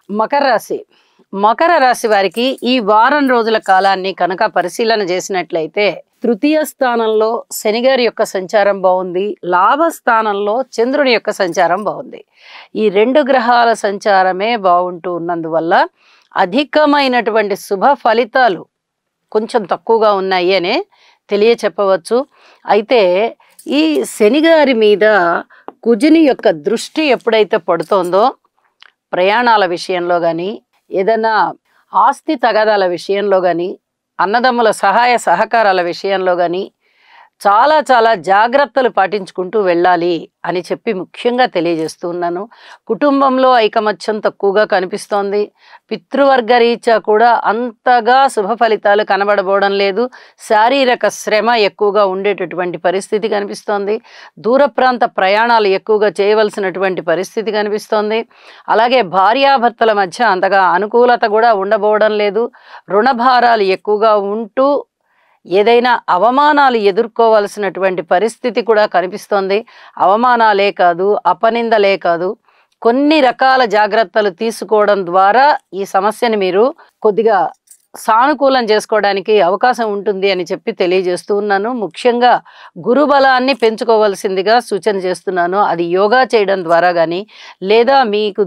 మకర రాశి. మకర రాశి వారికి ఈ వారం రోజుల కాలాన్ని కనుక పరిశీలన చేసినట్లయితే తృతీయ స్థానంలో శని గారి యొక్క సంచారం బాగుంది, లాభస్థానంలో చంద్రుని యొక్క సంచారం బాగుంది. ఈ రెండు గ్రహాల సంచారమే బాగుంటూ ఉన్నందువల్ల అధికమైనటువంటి శుభ ఫలితాలు కొంచెం తక్కువగా ఉన్నాయి అనే తెలియచెప్పవచ్చు. అయితే ఈ శని గారి మీద కుజుని యొక్క దృష్టి ఎప్పుడైతే పడుతోందో ప్రయాణాల విషయంలో కానీ, ఏదైనా ఆస్తి తగాదాల విషయంలో కానీ, అన్నదమ్ముల సహాయ సహకారాల విషయంలో కానీ చాలా చాలా జాగ్రత్తలు పాటించుకుంటూ వెళ్ళాలి అని చెప్పి ముఖ్యంగా తెలియజేస్తూ ఉన్నాను. కుటుంబంలో ఐకమత్యం తక్కువగా కనిపిస్తోంది. పితృవర్గ రీత్యా కూడా అంతగా శుభ ఫలితాలు కనబడబోవడం లేదు. శారీరక శ్రమ ఎక్కువగా ఉండేటటువంటి పరిస్థితి కనిపిస్తోంది. దూర ప్రాంత ప్రయాణాలు ఎక్కువగా చేయవలసినటువంటి పరిస్థితి కనిపిస్తోంది. అలాగే భార్యాభర్తల మధ్య అంతగా అనుకూలత కూడా ఉండబోవడం లేదు. రుణభారాలు ఎక్కువగా ఉంటూ ఏదైనా అవమానాలు ఎదుర్కోవాల్సినటువంటి పరిస్థితి కూడా కనిపిస్తోంది. అవమానాలే కాదు, అపనిందలే కాదు, కొన్ని రకాల జాగ్రత్తలు తీసుకోవడం ద్వారా ఈ సమస్యని మీరు కొద్దిగా సానుకూలం చేసుకోవడానికి అవకాశం ఉంటుంది అని చెప్పి తెలియజేస్తూ ఉన్నాను. ముఖ్యంగా గురుబలాన్ని పెంచుకోవాల్సిందిగా సూచన చేస్తున్నాను. అది యోగా చేయడం ద్వారా కానీ, లేదా మీకు